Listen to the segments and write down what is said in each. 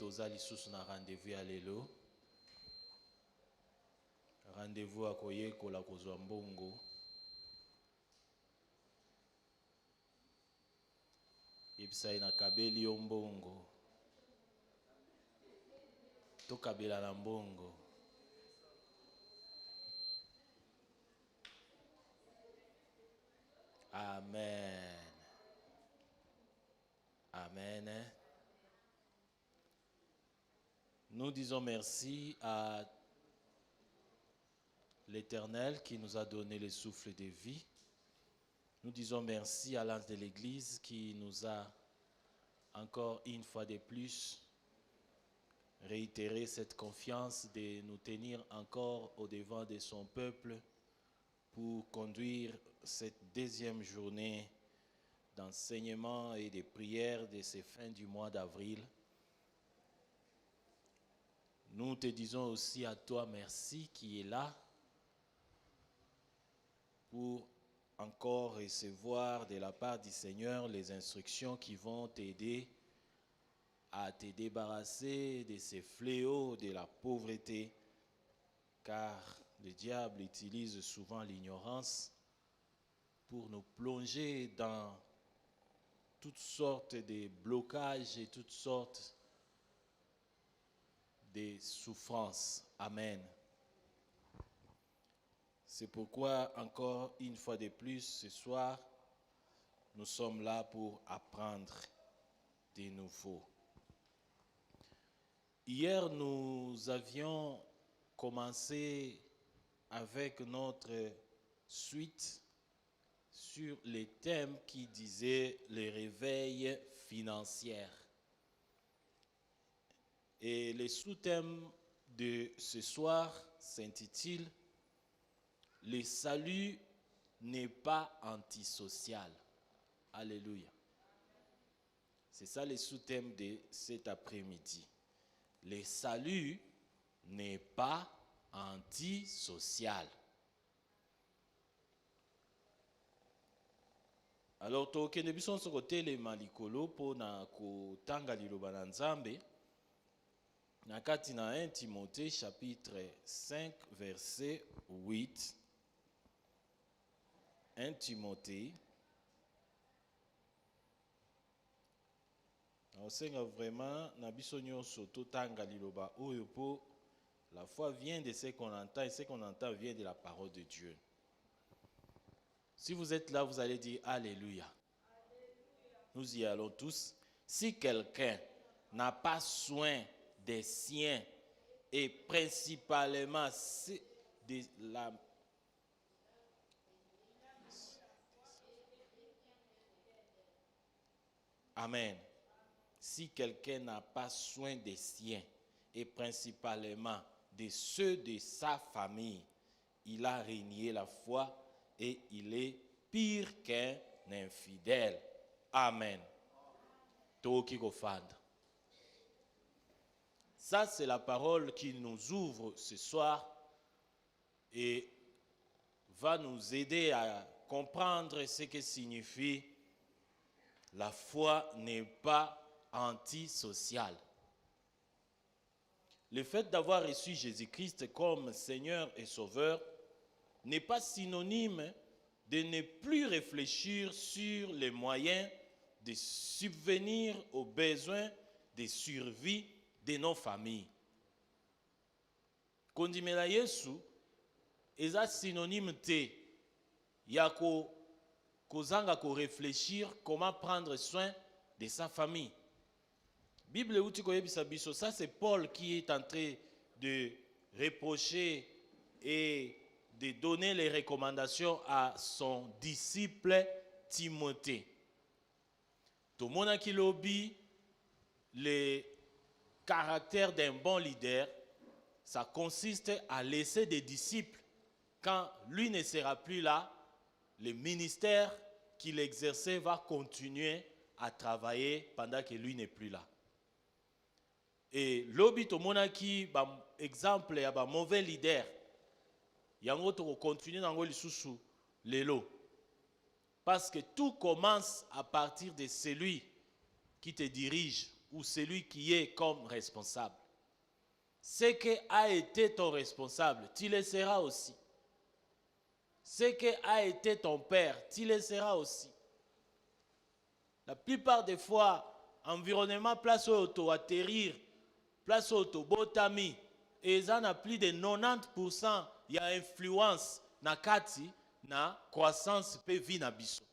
toza lisusu na rendez-vous ya lelo. Rendez-vous akoyekola kozwa mbongo. Ibisai na kabeli yo mbongo. Tokabela na mbongo. Amen. Amen. Nous disons merci à l'Éternel qui nous a donné le souffle de vie. Nous disons merci à l'ange de l'Église qui nous a encore une fois de plus réitéré cette confiance de nous tenir encore au devant de son peuple pour conduire cette deuxième journée d'enseignement et de prière de ces fins du mois d'avril. Nous te disons aussi à toi merci qui est là pour encore recevoir de la part du Seigneur les instructions qui vont t'aider à te débarrasser de ces fléaux de la pauvreté, car le diable utilise souvent l'ignorance pour nous plonger dans toutes sortes de blocages et toutes sortes de souffrances. Amen. C'est pourquoi, encore une fois de plus, ce soir, nous sommes là pour apprendre de nouveau. Hier, nous avions commencé avec notre suite sur les thèmes qui disaient le réveil financier. Et le sous-thème de ce soir s'intitule « Le salut n'est pas antisocial ». Alléluia. C'est ça le sous-thème de cet après-midi. Le salut n'est pas antisocial. Alors, tokende biso nso kotelema likolo mpo na kotanga liloba na Nzambe na kati na 1 Timothée chapitre 5 verset 8. 1 Timothée. Osenga vraiment na biso nyonso totanga liloba oyo po la foi vient de ce qu'on entend et ce qu'on entend vient de la parole de Dieu. Si vous êtes là, vous allez dire Alléluia. Nous y allons tous. Si quelqu'un n'a pas soin des siens et principalement de la... Amen. Si quelqu'un n'a pas soin des siens et principalement de ceux de sa famille, il a renié la foi et il est pire qu'un infidèle. Amen. Toki kofanda. Ça, c'est la parole qui nous ouvre ce soir et va nous aider à comprendre ce que signifie la foi n'est pas antisociale. Le fait d'avoir reçu Jésus-Christ comme Seigneur et Sauveur n'est pas synonyme de ne plus réfléchir sur les moyens de subvenir aux besoins de survie de nos familles. Kondimela Yesu eza synonyme te ya kozanga ko réfléchir comment prendre soin de sa famille. Bible uti koyebisa biso, ça c'est Paul qui est en train de reprocher et de donner les recommandations à son disciple Timothée. Tomona ki lobi, le caractère d'un bon leader, ça consiste à laisser des disciples. Quand lui ne sera plus là, le ministère qu'il exerçait va continuer à travailler pendant que lui n'est plus là. Et lobi tomona ki ba exemple ya ba mauvais leader, yango to continuer nango lisusu lelo. Parce que tout commence à partir de celui qui te dirige ou celui qui est comme responsable. Ce qui a été ton responsable, tu le seras aussi. Ce qui a été ton père, tu le seras aussi. La plupart des fois, environnement, place où auto atterrir, place où auto botami, et ça n'a plus de 90%, il y a influence na kati na croissance pe vie na biso.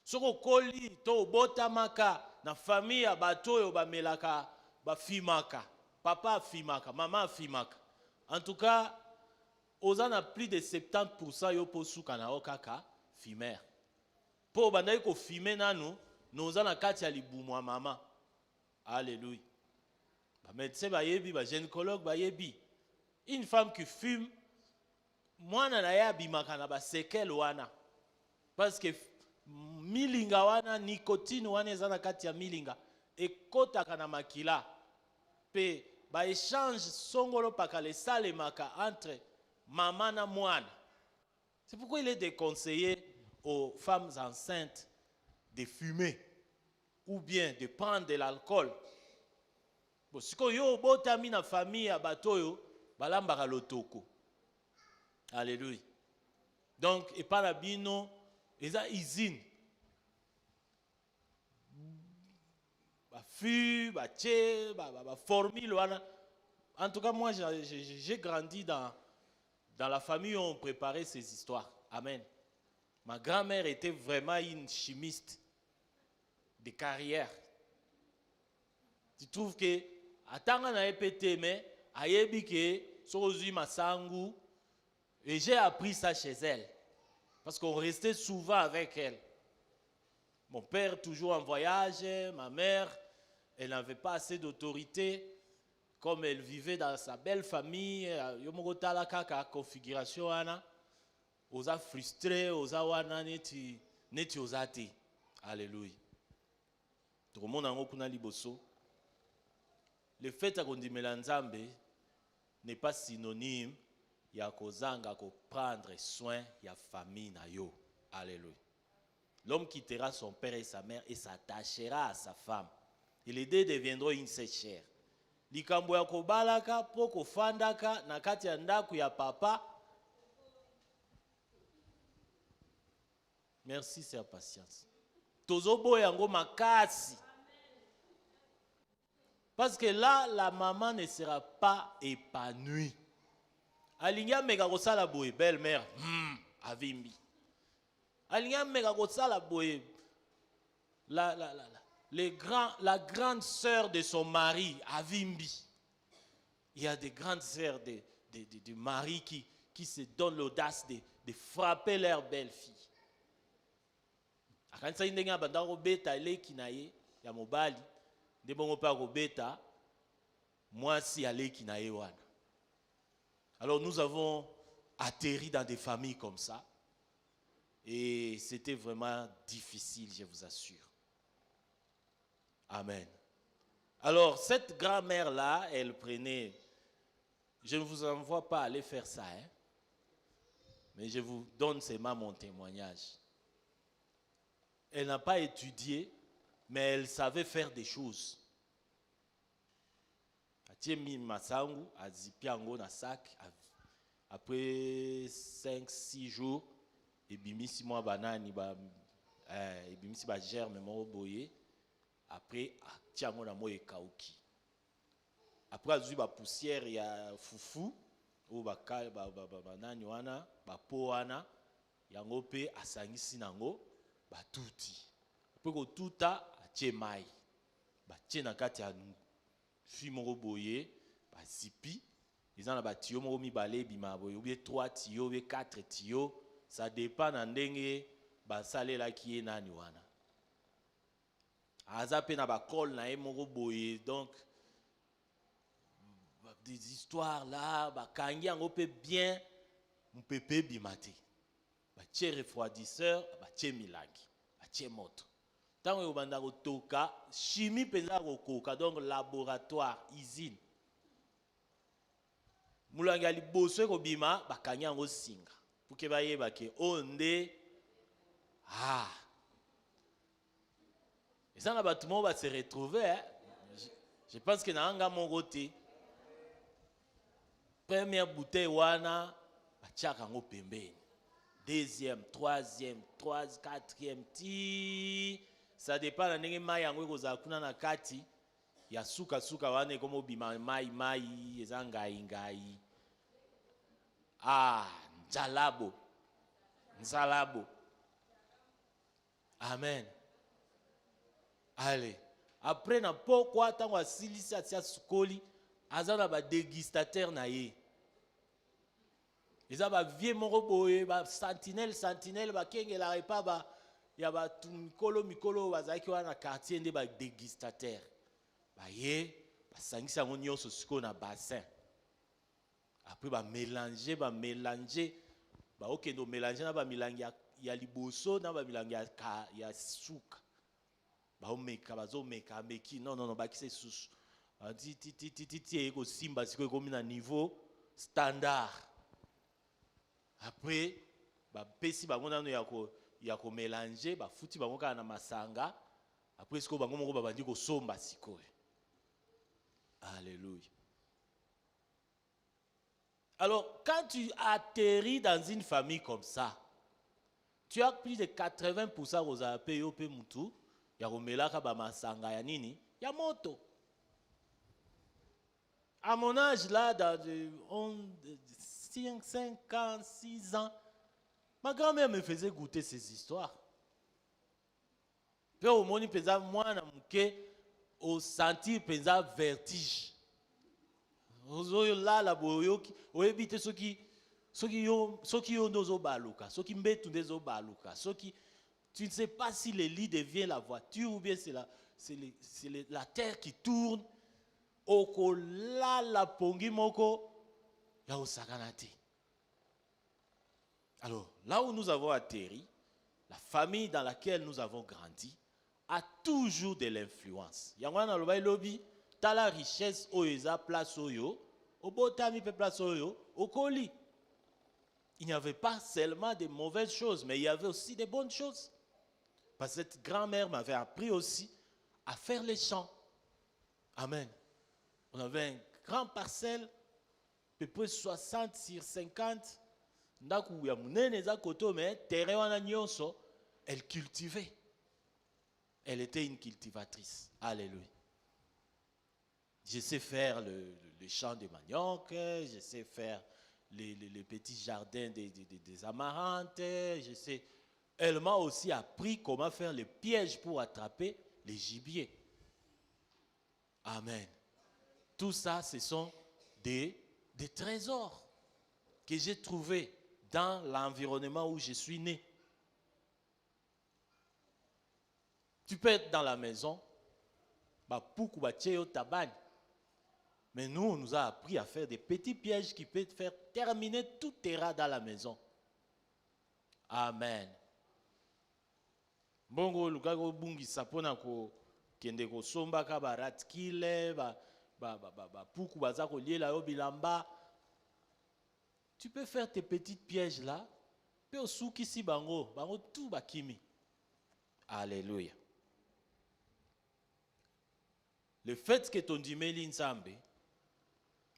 Soko koli to botamaka na famille ya bato yo bamelaka bafimaka, papa fimaka, maman fimaka. En tout cas, aux a plus de 70% yo posuka na okaka fimère. Po bandai ko fime nanu, nous na kati ya libumu ya mama. Alléluia. Ba médecin ba yebi, ba gynécologue ba yebi. Une femme qui fume, mwana na ya bimaka na ba séquelle wana. Parce que milinga wana nicotine wana eza na kati ya milinga ekotaka na makila. Pe ba échange songolo paka le salemaka entre maman na mwana. C'est pourquoi il est déconseillé aux femmes enceintes de fumer ou bien de prendre de l'alcool. Bon, si yo botami na famille ya batoyo balambaka lotoko. Alléluia. Donc et par la bino eza usine. Ba fu, ba tché, ba formule wana. En tout cas moi j'ai grandi dans la famille où on préparait ces histoires. Amen. Ma grand-mère était vraiment une chimiste de carrière. Tu trouves que atanga na epete mais ayebi ke sozi masangu et j'ai appris ça chez elle parce qu'on restait souvent avec elle. Mon père toujours en voyage, ma mère elle n'avait pas assez d'autorité. Comme elle vivait dans sa belle famille, yomogotala kaka configuration ana, oza frustré, oza wana neti ozati. Alléluia. Tout le monde en okuna liboso. Le fait akondimela nzambe n'est pas synonyme ya kozanga ko prendre soin ya famille na yo. Alléluia. L'homme quittera son père et sa mère et s'attachera à sa femme. Et les deux deviendront une seule chair. Likambo ya kobalaka po kofandaka na kati ya ndaku ya papa. Merci, c'est la patience. Tozobo yango makasi. Parce que là, la maman ne sera pas épanouie. Alinga mega kosala boye, belle-mère, avimbi. Alinga mega kosala boye, la grande sœur de son mari, avimbi. Il y a des grandes sœurs de mari qui se donnent l'audace de frapper leur belle-fille. Akanisa indenga banda robeta eleki na ye ya mobali de bongo pa robeta mwasi aleki na ye wana. Alors nous avons atterri dans des familles comme ça et c'était vraiment difficile, je vous assure. Amen. Alors cette grand-mère là, elle prenait, je ne vous envoie pas aller faire ça, hein, mais je vous donne seulement mon témoignage. Elle n'a pas étudié, mais elle savait faire des choses. Après 5-6 jours, et bimisi moi banani et bimisi ba germe mo boye. Après tiango na mo ekauki. Après azu ba poussière ya fufu ou ba banani wana ba po wana yango pe asangisi nango batuti. Après ko tuta atie mai. Ba tie na kati ya fi moko boye ba zipi. Ils ont la batio moko mibale bima boye ou bien 3 tuyaux ou bien 4 tuyaux, ça dépend na ndenge ba salela ki nani wana. Aza pe na ba col na moko boye, donc des histoires là ba kangi yango pe bien mpepe bimate. Ba tie refroidisseur, ba tie milangi, ba tie moto. Tango yo banda ko toka chimie penza ko koka, donc laboratoire, usine. Mulanga liboso ko bima ba kangi yango singa. Pour que ba yeba ke onde Et ça, tout le monde va se retrouver. Hein? Je pense que dans un mon côté, première bouteille, wana, bachaka ngo pembeni. Deuxième, troisième, quatrième, ça dépend de n'enge mai yango kozala kuna na kati ya suka wane komo bima mai eza ngai. Ah, nzalabo. Amen. Allez. Après na pourquoi tango asilisi atia sukoli azana ba dégustateur na ye. Eza ba vie moko boye ba sentinelle ba kengela repa ba ya ba mikolo bazaki wana quartier nde ba dégustateur. Ba ye ba sangisa ngo nyonso siko na bassin. Après ba mélanger ba okendo mélanger na ba milangi ya liboso na ba milangi ya suka. Ba omeka bazomeka meki non ba kise susu. Ti eko simba siko ekomi na niveau standard. Après ba pesi bango nano ya ko mélanger ba futi bango kana na masanga. Après siko bango moko babandi ko somba siko. Alléluia. Alors, quand tu atterris dans une famille comme ça, tu as plus de 80% aux appels au Mutu, ya romelaka ba masanga ya nini, ya moto. À mon âge là, dans 5 ans, 6 ans, ma grand-mère me faisait goûter ces histoires. Puis au moment où moi na muke au sentir penza vertige. Ozoyo la la boyoki, oyebite soki yo ndozo baluka, soki mbetu ndezo baluka, soki tu ne sais pas si le lit devient la voiture ou bien c'est la terre qui tourne. Oko la pongi moko ya osakanate. Alors, là où nous avons atterri, la famille dans laquelle nous avons grandi a toujours de l'influence. Yangwana loba lobi tala richesse oyoza place oyo, obotami pe place oyo, okoli. Il n'y avait pas seulement de mauvaises choses, mais il y avait aussi de bonnes choses. Parce que cette grand-mère m'avait appris aussi à faire les champs. Amen. On avait une grande parcelle, à peu près 60 sur 50. Elle cultivait. Elle était une cultivatrice. Alléluia. Je sais faire le champ de manioc, je sais faire les petits jardins des amarantes, je sais. Elle m'a aussi appris comment faire les pièges pour attraper les gibiers. Amen. Tout ça, ce sont des trésors que j'ai trouvés dans l'environnement où je suis né. Tu peux être dans la maison, mais nous, on nous a appris à faire des petits pièges qui peuvent faire terminer tout terrain dans la maison. Amen. Bongo lukago bungi sapona ko kende ko somba ka baratkile puku bazako liela yo bilamba. Tu peux faire tes petits pièges là, pe osuki si bango tout bakimi. Alléluia. Le fait que ton dimeli nzambe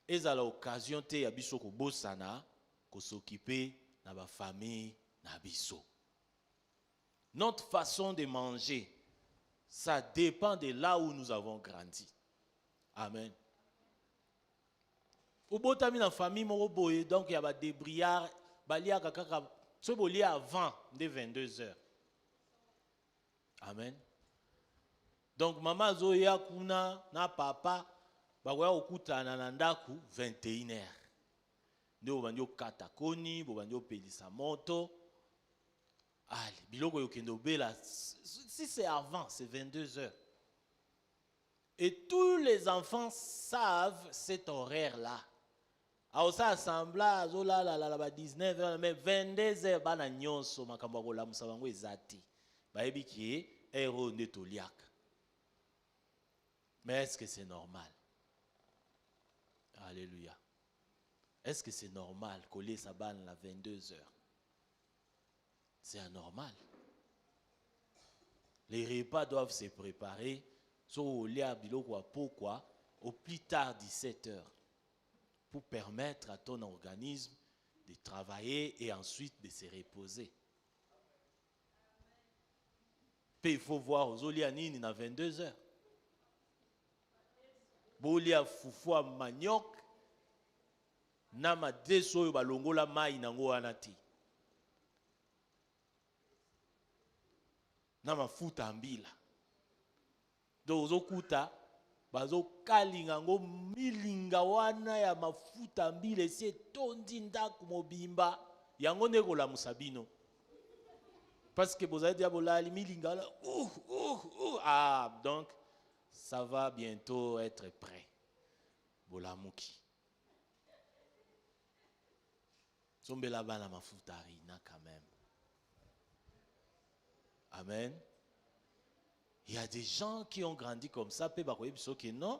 est à l'occasion te ya biso ko bosana ko s'occuper na ba famille na biso. Notre façon de manger, ça dépend de là où nous avons grandi. Amen. Au botami na famille moko boye, donc il y a ba débriard, balia kaka so boli avant de 22h. Amen. Donc maman zoya kuna na papa bakoya okutana na ndaku 21h. Ndio bandio kata koni, bandio pelisa moto. Allez, biloko yokendo bela, si c'est avant, c'est 22h. Et tous les enfants savent cet horaire-là. Alors ça assemblage, oh là là, 19h, mais 22h, bana nyonso, makambo ko lamusa bango ezati. Baebi ki ero netoliak. Mais est-ce que c'est normal? Alléluia. Est-ce que c'est normal qu'on laisse sa banne à 22h? C'est anormal. Les repas doivent se préparer au plus tard 17 heures pour permettre à ton organisme de travailler et ensuite de se reposer. Puis il faut voir aux olianines à 22 heures. Bolia fufua manioc na madeso oyo balongola mai nango wana te. Na mafuta ambila. Donc ozokuta bazokalinga ngo milinga wana ya mafuta ambila esi etondi ndako mobimba yango nde kolamusa bino. Parce que vous avez dit bolali milinga là ah donc ça va bientôt être prêt. Bolamuki. Sombela bana mafuta rina quand même. Amen. Il y a des gens qui ont grandi comme ça, pe bakoye biso ke non.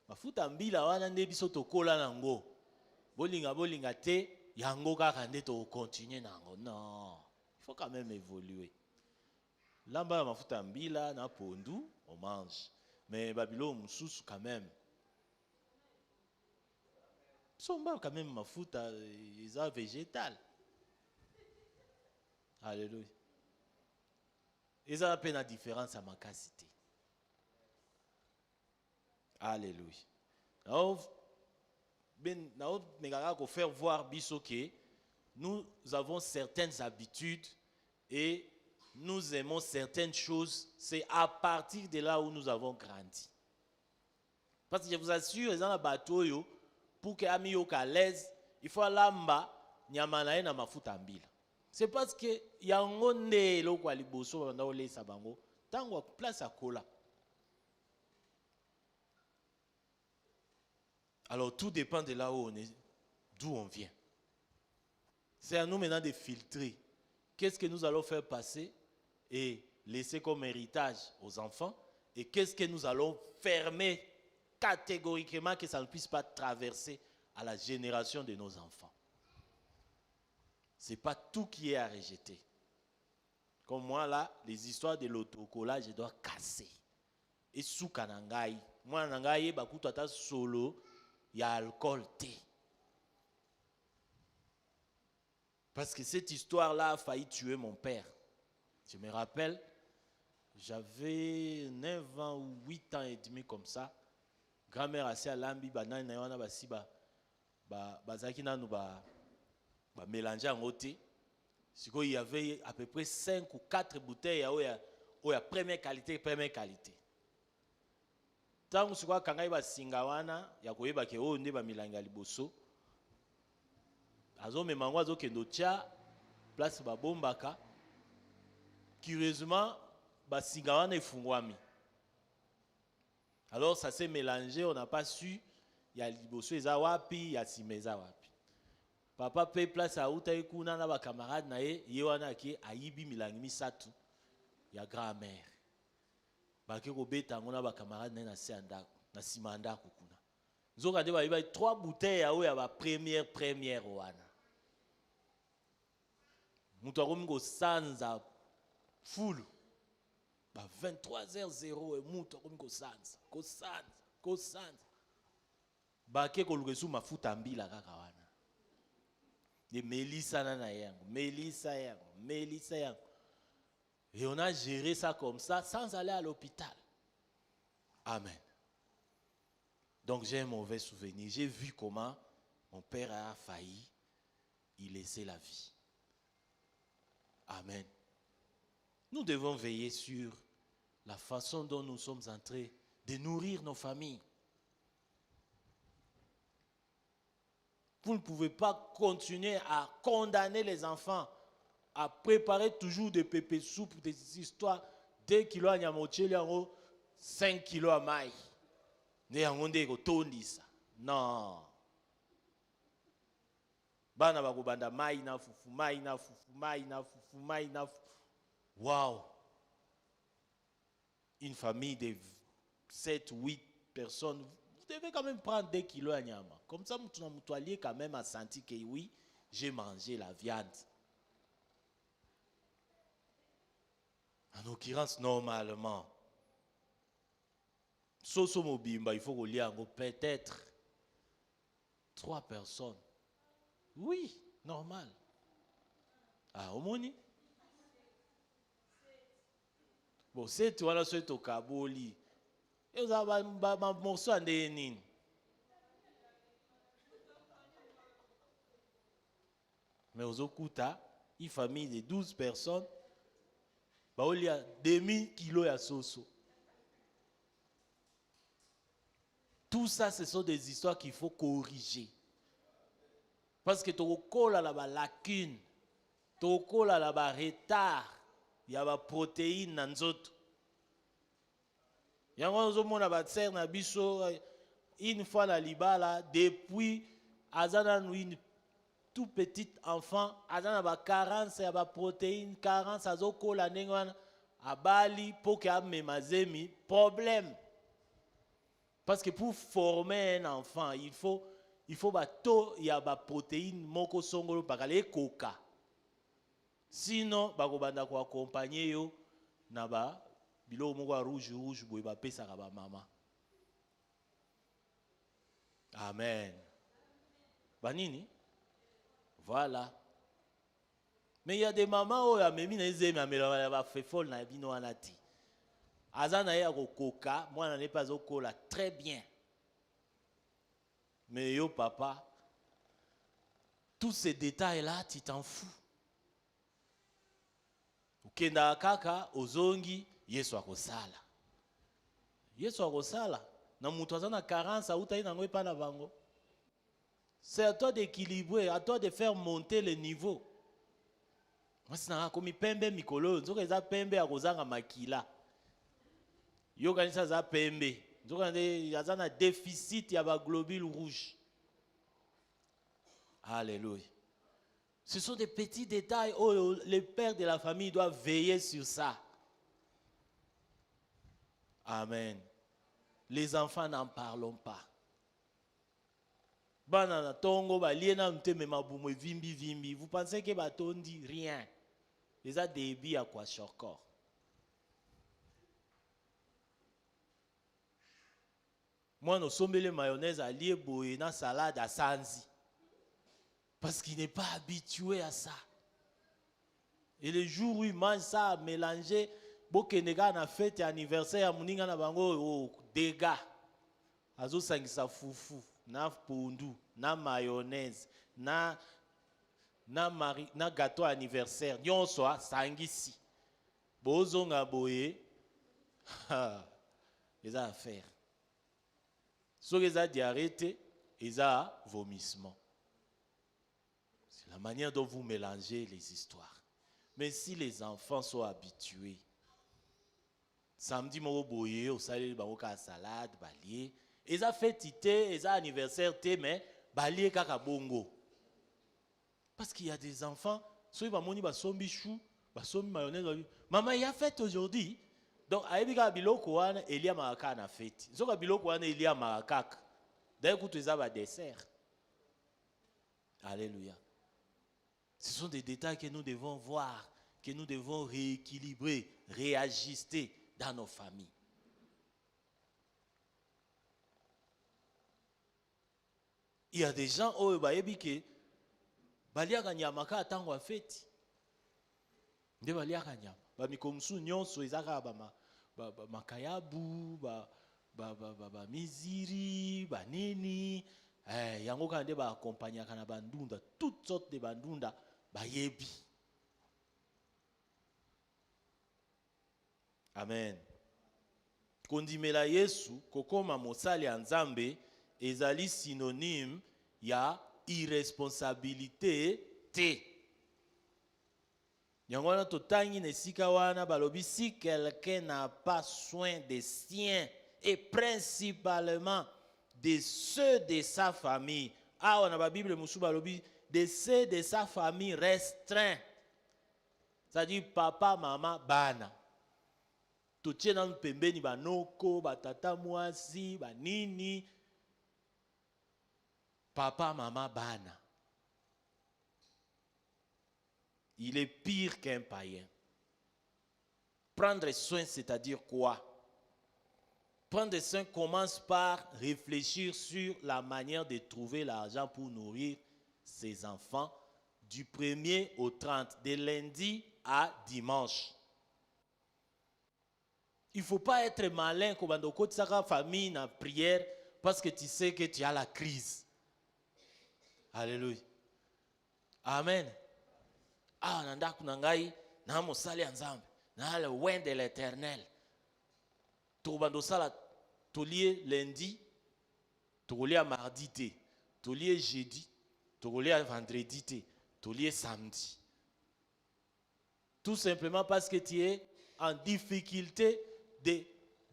Mafuta mbila wana nde biso tokola nango. Bolinga te yango kaka nde to continuer nango. Non. Il faut quand même évoluer. Lamba mafuta mbila na pondu, on mange. Mais Babylone moussous quand même. Somba quand même mafuta ils ont végétal. Alléluia. Ils ont à peine la différence à ma capacité. Alléluia. Alors, faire voir bisoké, nous avons certaines habitudes et nous aimons certaines choses. C'est à partir de là où nous avons grandi. Parce que je vous assure, les gens à bateau, pour que ami yo à l'aise, il faut lamba nyamana na mafuta mbila. C'est parce que yango ne lo kwa liboso na ole sabango tango place à cola. Alors tout dépend de là où on est, d'où on vient. C'est à nous maintenant de filtrer. Qu'est-ce que nous allons faire passer et laisser comme héritage aux enfants et qu'est-ce que nous allons fermer catégoriquement que ça ne puisse pas traverser à la génération de nos enfants. Ce n'est pas tout qui est à rejeter. Comme moi là, les histoires de l'autocollage, je dois casser. Et sous kanangai, moi nangai bakuta ta solo, il y a alcool thé. Parce que cette histoire-là a failli tuer mon père. Je me rappelle, j'avais 9 ans ou 8 ans et demi comme ça. Grand-mère assez à l'ambi, banane na yana basi bazaki nanu mélanger en thé. Il y avait à peu près 5 ou 4 bouteilles à première qualité. Tant que quoi kangai ba singawana ya koyeba ke o nde ba milanga liboso. Azo memango azo kendo tia place ba bombaka. Curieusement ba singawana efungwami. Alors ça s'est mélangé, on n'a pas su il y a liboso eza wapi, il y a simeza wapi. Papa paye place à Outaï Kuna na ba camarade na ye wana ki ayibi milangi misatu ya grand-mère. Baki ko beta ngona ba camarade na se andako na simanda ko kuna. Nzoka de ba yiba 3 bouteilles ya ba première wana. Mutu akomingo sanza full. Ba 23h0 et mutu akomingo sanza. Ko sanza. Baki ko lukesu mafuta mbila kaka wana. De Mélissa na yango, Mélissa yango. Et on a géré ça comme ça sans aller à l'hôpital. Amen. Donc j'ai un mauvais souvenir. J'ai vu comment mon père a failli y laisser la vie. Amen. Nous devons veiller sur la façon dont nous sommes en train de nourrir nos familles. Vous ne pouvez pas continuer à condamner les enfants, à préparer toujours des pépés soupes, des histoires, 2 kilos à nyamotieli, 5 kilos à maï. Non. Bana bakubanda maï na fufu. Wow. Une famille de 7 ou 8 personnes, vous devez quand même prendre 2 kilos à nyama. Comme ça, mon toilier quand même a senti que oui, j'ai mangé la viande. En l'occurrence, normalement, Soso Mobimba, il faut qu'on lie peut-être 3 personnes. Oui, normal. Ah, au moni. Bon, c'est toi là, c'est au Kaboli. Et vous avez un morceau à Nénin. Mais aux Okuta, une famille de 12 personnes, il y a 2000 kilos à Soso. Tout ça, ce sont des histoires qu'il faut corriger. Parce que tu as la lacune, tu as la retard, il y a des protéines dans les autres. Il y a un biso une fois la libala, depuis une tout petit enfant, azana 40, il y a des protéines, 40, ça zokola nengwana, à Bali, pour qu'il y ait mazemi, problème. Parce que pour former un enfant, il faut il y a des protéines moko songolo bakale coca. Sinon bakobanda ko accompagner yo na ba bilo moko rouge boy ba pesa ka ba mama. Amen. Banini? Voilà. Mais il y a des mamans où ya memi na ezemi amela ba fait folle na bino anati. Azana ya ko coca, moi na ne pas au cola très bien. Mais yo papa, tous ces détails-là, tu t'en fous. Ukenda kaka, ozongi, Yesu akosala. Yesu akosala. Na mutu azana carence, auta ina ngwe pa na bango. C'est à toi d'équilibrer, à toi de faire monter le niveau. Moi, c'est na komi pembe mikolo, nzoka eza pembe akozanga makila. Yo kanisa za pembe. Nzoka azana déficit ya ba globules rouges. Alléluia. Ce sont des petits détails où les pères de la famille doivent veiller sur ça. Amen. Les enfants n'en parlons pas. Banana tongo ba liena mteme mabumo vimbi. Vous pensez que baton dit rien. Les a débit à quoi encore. Moi, nous sommes les mayonnaise à lié boye na salade à sanzi. Parce qu'il n'est pas habitué à ça. Et le jour où il mange ça, mélanger, bokenega na fête anniversaire, muninga na bango, oh, dégâts. Azo sangisa fufu, na pondu, na mayonnaise, na gâteau anniversaire. Nyonso sangisi. Bozonga boye, les affaires. So les a diarrhée, ils ont vomissement. C'est la manière dont vous mélangez les histoires. Mais si les enfants sont habitués, samedi moko boye au salé baoka salade balié, ils ont fait tité, ils ont anniversaire mais balié kaka bongo. Parce qu'il y a des enfants, soit ba moni ba sombi chou, ba sombi mayonnaise, maman il a fait aujourd'hui. Donc aibika biloko wana elia maraka na fête. Zoka biloko wana elia maraka. D'ailleurs kutu eza ba dessert. Alléluia. Ce sont des détails que nous devons voir, que nous devons rééquilibrer, réajuster dans nos familles. Il y a des gens qui bayebi baliaka nyama ka tango a fête. Nde baliaka nyama. Ba mikomsu nyonso ezaka ba makayabu, ba miziri, ba nini. Yango kande ba accompagnaka na bandunda, toutes sortes de bandunda bayebi. Amen. Kondimela Yesu kokoma mosali ya Nzambe ezali synonyme ya irresponsabilité te. Yango wana totangi na esika wana balobi si quelqu'un n'a pas soin des siens et principalement de ceux de sa famille. Ah, on a la Bible musu balobi de ceux de sa famille restreint. C'est-à-dire papa, maman, bana. Totie na pembeni banoko, batata mwasi, banini. Papa, maman, bana. Il est pire qu'un païen. Prendre soin, c'est-à-dire quoi? Prendre soin commence par réfléchir sur la manière de trouver l'argent pour nourrir ses enfants du 1er au 30, de lundi à dimanche. Il ne faut pas être malin comme dans sa famille en prière parce que tu sais que tu as la crise. Alléluia. Amen. Ah, nanda kunangai na mosali nzambe na le win de l'Éternel. Tobando sala tolie lundi, tolie mardi té, tolie jeudi, tolie vendredi té, tolie samedi. Tout simplement parce que tu es en difficulté de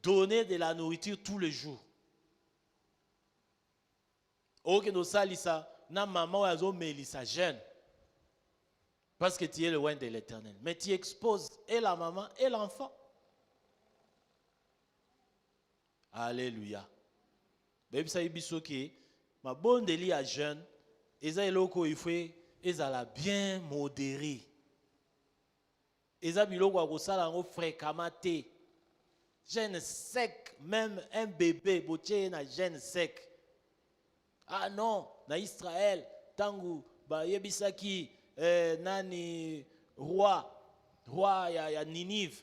donner de la nourriture tous les jours. Ok, nous salisa na maman oazo melisa jeune. Parce que tu es le loin de l'Éternel. Mais tu exposes et la maman et l'enfant. Alléluia. Même ça, il y ma bonne délit à jeune, ils ont il faut ils ont bien modéré. Ils ont biloko ko sala ngo fréquemment. Jeune sec, même un bébé, botié na jeune sec. Ah non, na Israël, tangu ba yebisaki nani roi ya Ninive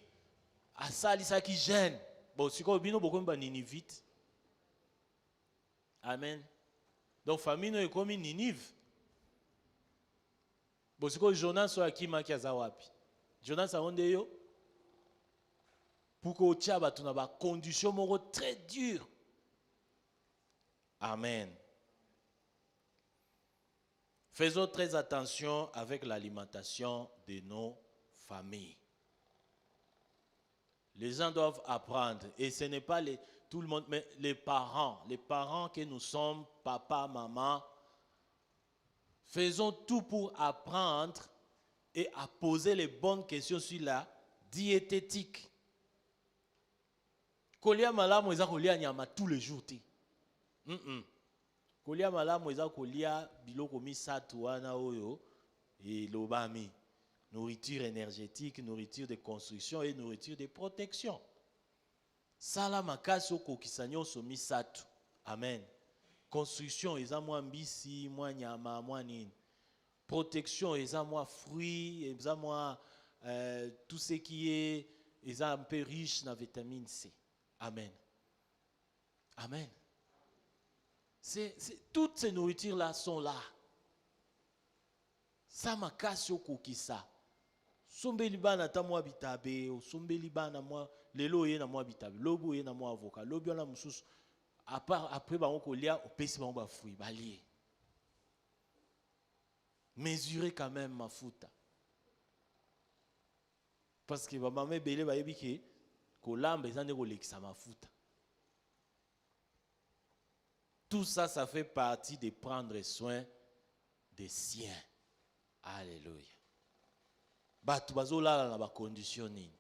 asalisaki jeune. Bon, si ko bino boko ba Ninivite. Amen. Donc famille no ekomi Ninive. Bon, si ko Jonas so akima ki azawapi. Jonas a onde yo pour que tia batu na ba condition moko très dure. Amen. Faisons très attention avec l'alimentation de nos familles. Les gens doivent apprendre, et ce n'est pas tout le monde, mais les parents que nous sommes, papa, maman, faisons tout pour apprendre et à poser les bonnes questions sur la diététique. Kolia malamu eza kolia nyama tous les jours ti. Kolia malamu eza kolia biloko misatu wana oyo et lobami. Nourriture énergétique, nourriture de construction et nourriture de protection. Sala makasi okokisa nyonso misatu. Amen. Construction eza mwa mbisi, mwa nyama, mwa nini. Protection eza mwa fruits, eza mwa tout ce qui est eza un peu riche na vitamine C. Amen. Amen. Toutes ces nourritures-là sont là. Ça m'a cassé au kokisa. Sombeli bana ta mwa bitabe, sombeli bana mwa lelo ye na mwa bitabe, lobo ye na mwa avocat, lobo na mususu. Après ba on lia au pesi ba on ba fruit balié. Mesurez quand même ma futa. Parce que ba maman belé ba yebike ko lamba ezande ko lekisa mafuta. Tout ça, ça fait partie de prendre soin des siens. Alléluia. Batu bazola na ba conditioning.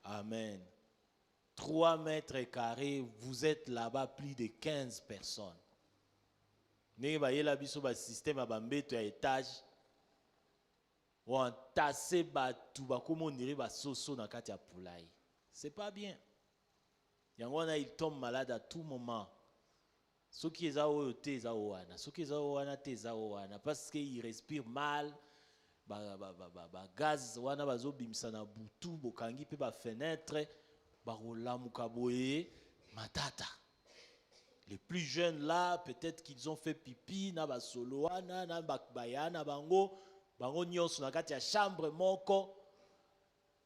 Amen. 3 mètres carrés, vous êtes là-bas plus de 15 personnes. Ne ba yela biso ba système ba mbeto ya étage. Ou entassé batu ba komo ndire ba soso na kati ya poulaille. C'est pas bien. Yangwana il tombe malade à tout moment. Ceux qui ont été ceux qui ont parce qu'ils respirent mal, gaz wana bazo bimsana butu bokangi pe ba fenêtre ba rolamuka boye matata. Les plus jeunes là, peut-être qu'ils ont fait pipi na ba soloana na bakbayana bango nyonso na kati ya chambre moko.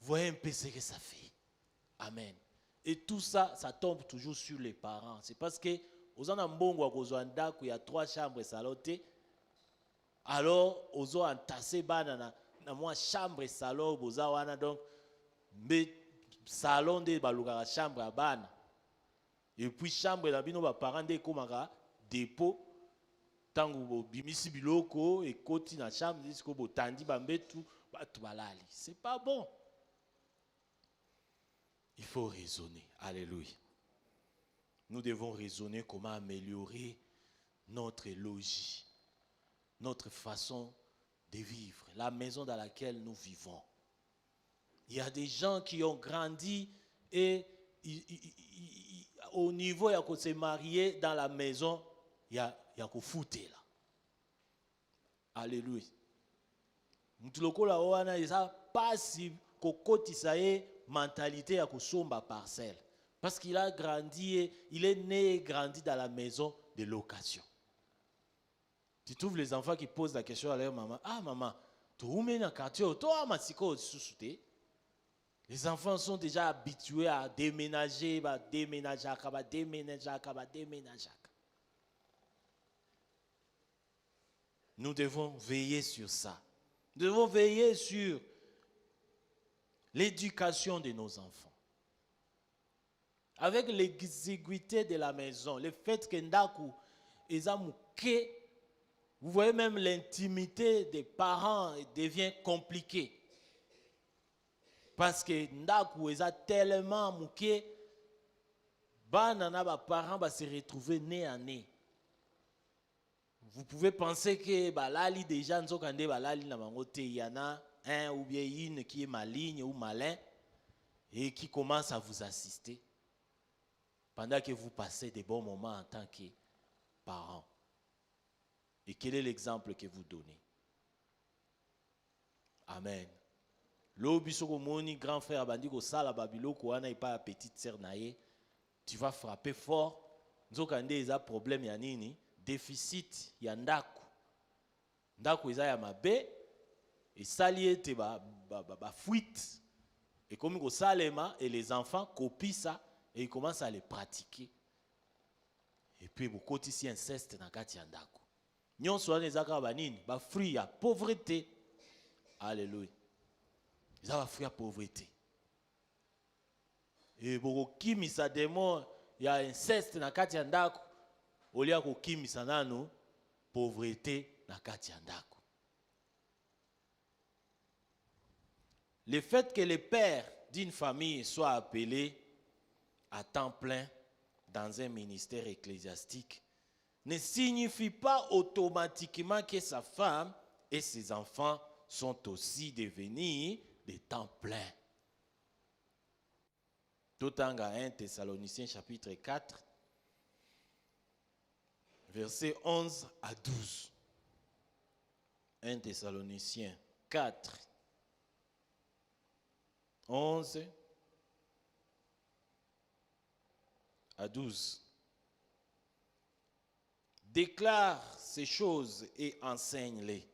Voyez un peu ce que ça fait. Amen. Et tout ça, ça tombe toujours sur les parents. C'est parce que aux anambongo akozwanda il y a 3 chambres saloté. Alors aux entassé bana na moi chambre salon boza wana donc mais salon de baluka chambre à bana. Et puis chambre la bino ba parents de komaka dépôt tangu bo bimisi biloko et koti na chambre jusqu'au botandi bambetu batu balali. C'est pas bon. Il faut raisonner. Alléluia. Nous devons raisonner comment améliorer notre logis, notre façon de vivre, la maison dans laquelle nous vivons. Il y a des gens qui ont grandi et au niveau, il y a qu'on se marier dans la maison, il y a qu'on fouter là. Alléluia. Mutuloko la oana isa pas si kokoti sa mentalité à kosomba parcelle. Parce qu'il a grandi, il est né et grandi dans la maison de location. Tu trouves les enfants qui posent la question à leur maman, ah maman, tu es dans le quartier, toi masiko sous-souté. Les enfants sont déjà habitués à déménager, déménager. Nous devons veiller sur ça. Nous devons veiller sur l'éducation de nos enfants. Avec l'exiguïté de la maison, le fait que Ndaku ezamouké, vous voyez même l'intimité des parents devient compliquée. Parce que Ndaku eza tellement mouké, banana ba parents va se retrouver nez à nez. Vous pouvez penser que balali déjà nzokande balali na mangote il y en a un ou bien une qui est maligne ou malin et qui commence à vous assister pendant que vous passez des bons moments en tant que parents. Et quel est l'exemple que vous donnez? Amen. L'obisoko moni grand frère bandi ko sala babilo ko ana pas petite sœur naé, tu vas frapper fort. Nzokande eza problème ya nini? Déficit ya ndaku. Ndaku eza ya mabe et sali ete ba fuite. Et comme ko salema et les enfants copient ça et ils commencent à les pratiquer. Et puis beaucoup ici inceste na kati ya ndaku. Nyonso wana ezaka ba nini? Ba fruit ya pauvreté. Alléluia. Ils ont fait la pauvreté. Et beaucoup kimisa démon, il y a inceste na kati ya ndaku. Au lieu ko kimisa nanu pauvreté na kati ya ndaku. Le fait que le père d'une famille soit appelé à temps plein dans un ministère ecclésiastique ne signifie pas automatiquement que sa femme et ses enfants sont aussi devenus des temps pleins. Tout en 1 Thessaloniciens chapitre 4, versets 11 à 12. 1 Thessaloniciens 4, 11 à 12. Déclare ces choses et enseigne-les.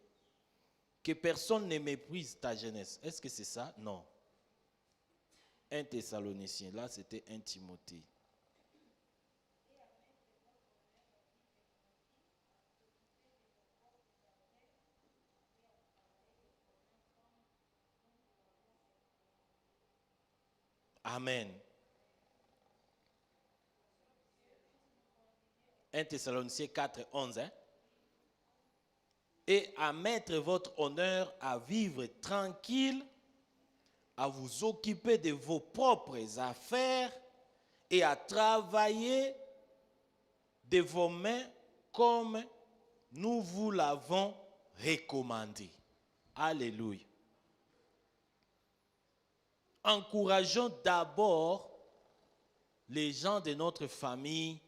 Que personne ne méprise ta jeunesse. Est-ce que c'est ça? Non. 1 Thessaloniciens, là c'était 1 Timothée. Amen. 1 Thessaloniciens 4, 11. Et à mettre votre honneur à vivre tranquille, à vous occuper de vos propres affaires et à travailler de vos mains comme nous vous l'avons recommandé. Alléluia. Encourageons d'abord les gens de notre famille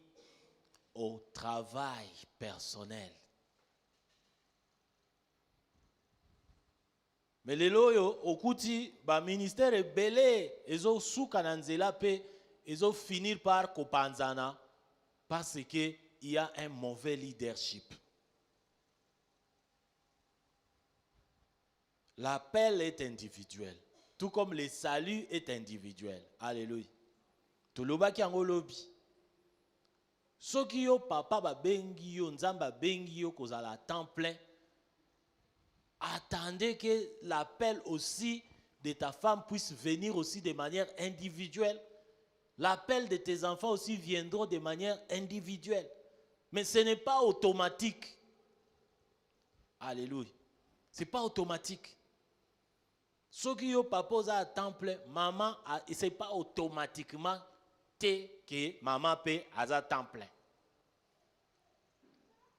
au travail personnel. Mais les loyo okuti ba ministère belé ezo souka na nzela pe ezo finir par kopanzana parce que il y a un mauvais leadership. L'appel est individuel, tout comme le salut est individuel. Alléluia. Toloba ki yango lobi. Soki yo papa ba bengi yo nzamba bengi yo kozala temps plein. Attendez que l'appel aussi de ta femme puisse venir aussi de manière individuelle. L'appel de tes enfants aussi viendra de manière individuelle. Mais ce n'est pas automatique. Alléluia. Ce n'est pas automatique. Ce qui est papa à temps plein, maman, ce n'est pas automatiquement que maman paie à temps plein.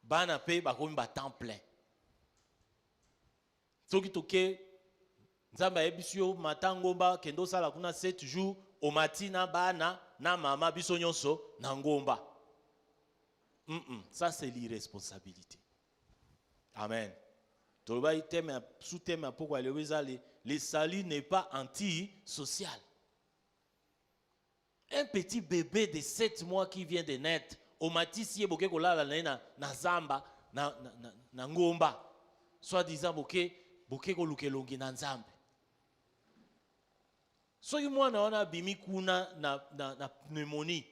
Bana paie à temps plein. Ce qui est Nzamba ebisio matangomba kendo sala kuna 7 jours au matina bana na mama biso nyonso na ngomba. Ça c'est l'irresponsabilité. Amen. Sous-thème pourquoi le salut n'est pas anti-social. Un petit bébé de 7 mois qui vient de naître, au matisi boke kolala na zamba na ngomba. Soit disant boke kolukelongi na nzambe. Soki mwana wana bimi kuna na pneumonie.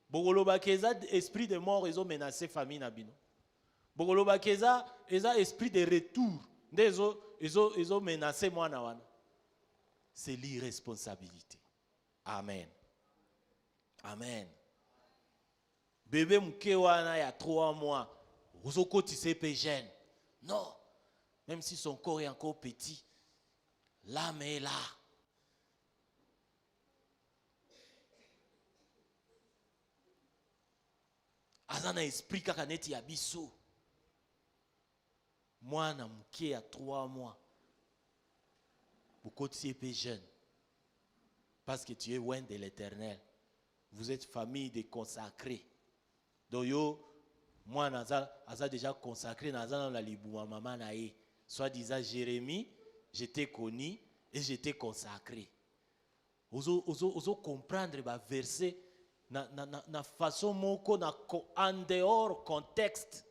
Bokoloba keza esprit de mort ezo menacer famille na bino. Bokoloba keza esprit de retour ezo menacer mwana wana. C'est l'irresponsabilité. Amen. Amen. Bébé mke wana ya 3 mois, ozo kotise pe jeune. Non. Même si son corps est encore petit, l'âme est là. Azana esprit kaka neti ya biso. Mwana mke ya 3 mois. Beaucoup de peu jeune. Parce que tu es loin de l'Éternel. Vous êtes famille de consacrés. Donc yo, moi naza déjà consacré dans la libouma maman nae. Soit disant Jérémie, j'étais connu et j'étais consacré. Ozo comprendre ba verset na façon moko na en dehors contexte.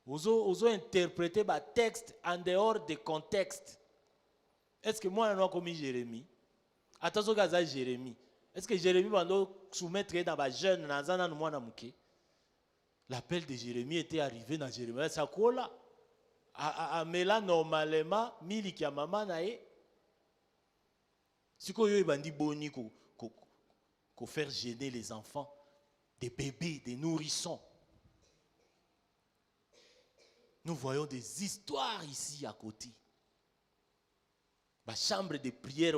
Ozo interpréter ba texte en dehors de contexte. Est-ce que moi non comme Jérémie? Attention à Jérémie. Est-ce que Jérémie va nous soumettre dans ba jeune nazana no mwana muke? L'appel de Jérémie était arrivé dans Jérémie. Ça quoi là? Mais là normalement miliki ya mama nae. Si koyo bandi boni ko faire gêner les enfants, des bébés, des nourrissons. Nous voyons des histoires ici à côté. La chambre de prière,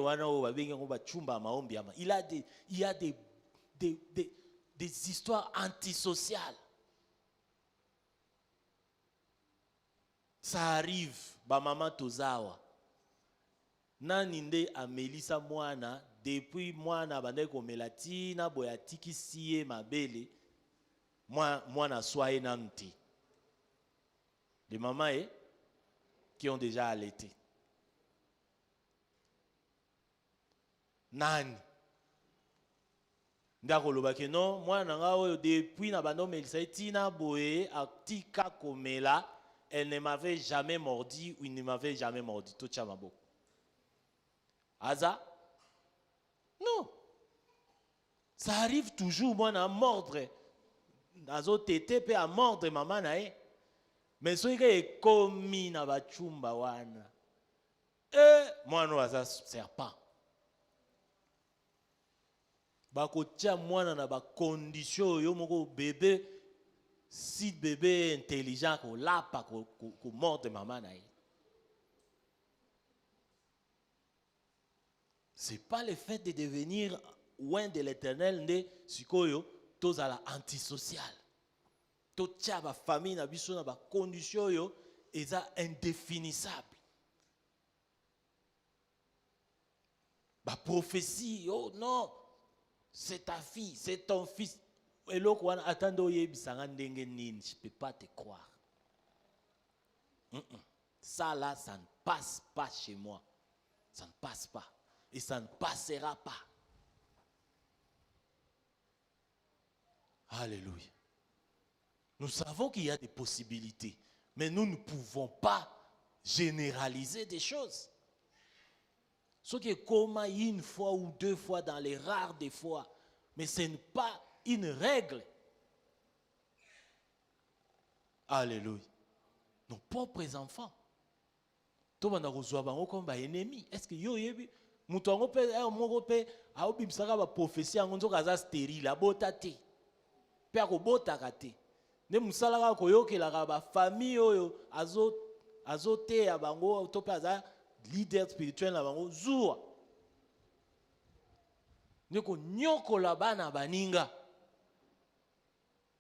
il y a des histoires antisociales. Ça arrive, maman Tozawa. Naninde amelisa mwana depuis mwana bande komelatina boyatiki siye mabele mwana soye nanti. Les mamans qui ont déjà allaité. Nani ndakoloba ke non mwana nga oyo depuis na bando melisa tina boye atika komela, elle ne m'avait jamais mordi ou il ne m'avait jamais mordi tout chamabo. Aza? Non. Ça arrive toujours moi na mordre. Azo tete pe a mordre maman nae. Mais ce qui est commis na bachumba wana. Moi no aza serpent. Bako tia mwana na ba condition yo moko bébé si bébé intelligent ko lapa ko mordre maman nae. C'est pas le fait de devenir loin de l'Éternel ne sikoyo tozala antisocial. Totia ba famille na biso na ba condition yo eza indéfinissable. Ba prophétie oh non, c'est ta fille, c'est ton fils. Et l'autre one attendo yebisanga ndenge nini, je peux pas te croire. Ça là ça ne passe pas chez moi. Ça ne passe pas. Et ça ne passera pas. Alléluia. Nous savons qu'il y a des possibilités, mais nous ne pouvons pas généraliser des choses. Ce qui est comme une fois ou 2 fois dans les rares des fois, mais ce n'est pas une règle. Alléluia. Nos propres enfants. Tout le monde a comme ennemi. Est-ce que yo yebi mutongo pe moko pe aobimsaka ba prophétie ngonzo kaza stérile abota te. Pe akobota kate. Ne musalaka koyokelaka ba famille oyo azote ya bango to pe aza leader spirituel na bango zuwa. Neko nyokola bana baninga.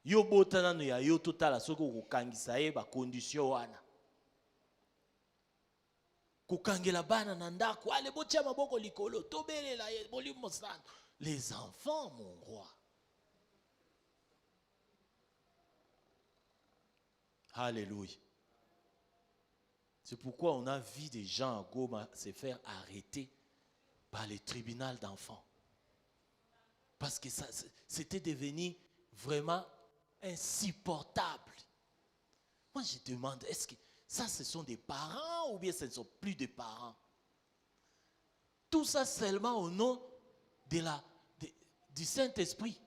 Yo bota nanu ya yo totala soko kokangisa ye ba condition wana. kokangela bana na ndako, ale botia maboko likolo, tobelela molimo santo. Les enfants, mon roi. Alléluia. C'est pourquoi on a vu des gens à Goma se faire arrêter par les tribunaux d'enfants. Parce que ça, c'était devenu vraiment insupportable. Moi, je demande, est-ce que ça, ce sont des parents ou bien ce ne sont plus des parents? Tout ça seulement au nom du Saint-Esprit.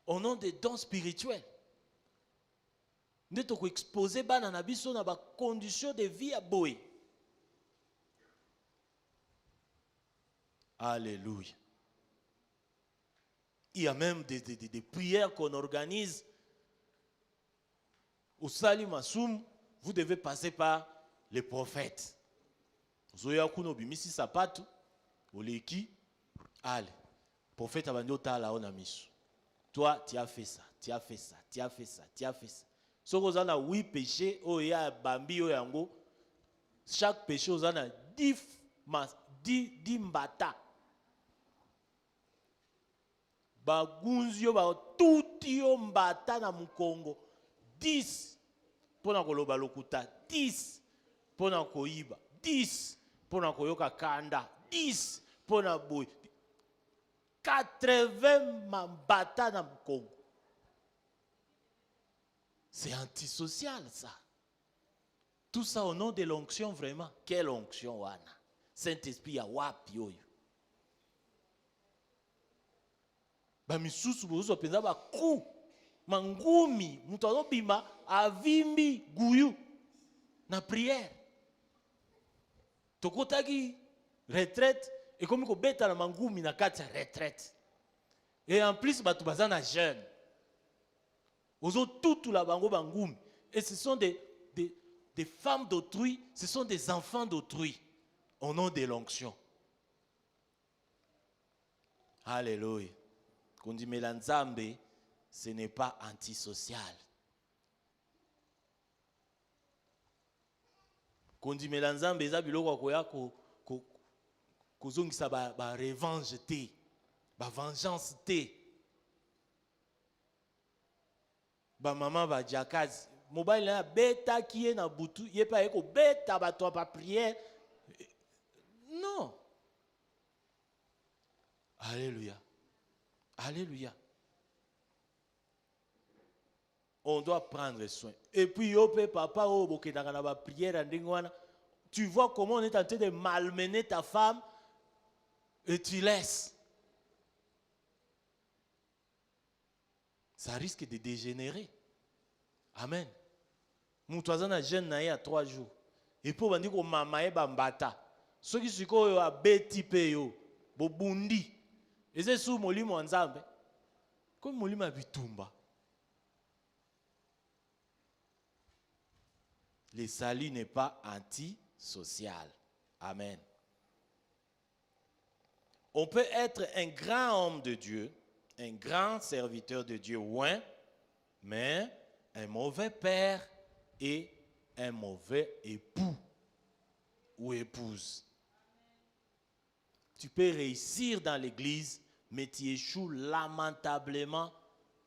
Au nom des dons spirituels. Nous devons exposer bana biso na ba conditions de vie à boy. Alléluia. Il y a même des prières qu'on organise. Au Sali Massoum, vous devez passer par les prophètes. Zoya kuno bimisi sapatu, oleki, allez, prophète abanyota la onamisu. Toi, tu as fait ça, tu as fait ça, tu as fait ça, tu as fait ça. Si vous avez 8 péchés, bambi yango, chaque péché vous avez 10 mbata. Bagunzio ba tuti yo mbata na mukongo 10 pona koloba lokuta, 10 pona koiba, 10 pona koyoka kanda, 10 pona boy, 80 mbata na mukongo. C'est antisocial ça. Tout ça au nom de l'onction vraiment. Quelle onction wana? Saint-Esprit ya wapi oyo? Ba misusu bozo penza ba ku mangumi mutu azobima avimbi guyu na prière. Tokotaki retraite et comme ko beta na mangumi na kati ya retraite. Et en plus batu bazana jeune. Ozo tout la bango bangumi. Et ce sont des femmes d'autrui, ce sont des enfants d'autrui au nom de l'onction. Alléluia. Quand dit Mélanzambe, ce n'est pas antisocial. Quand dit Mélanzambe, eza biloko koya kozongisa ba revanche te, ba vengeance te. Ba maman ba jakazi, mobile na beta qui est na butu, yé pa eko beta ba toi pa prière. Non. Alléluia. Alléluia. On doit prendre soin. Et puis, papa, prière, tu vois comment on est en train de malmener ta femme et tu laisses. Ça risque de dégénérer. Amen. Moutouazana jeune naïe à 3 jours. Et pour dire que maman est bambata. Ceux qui sont à beti peyo, bobundi. Et c'est sous molimo nzambe. Comme molimo bitumba. Le salut n'est pas antisocial. Amen. On peut être un grand homme de Dieu, un grand serviteur de Dieu, ouais, mais un mauvais père et un mauvais époux ou épouse. Tu peux réussir dans l'église, mais tu échoues lamentablement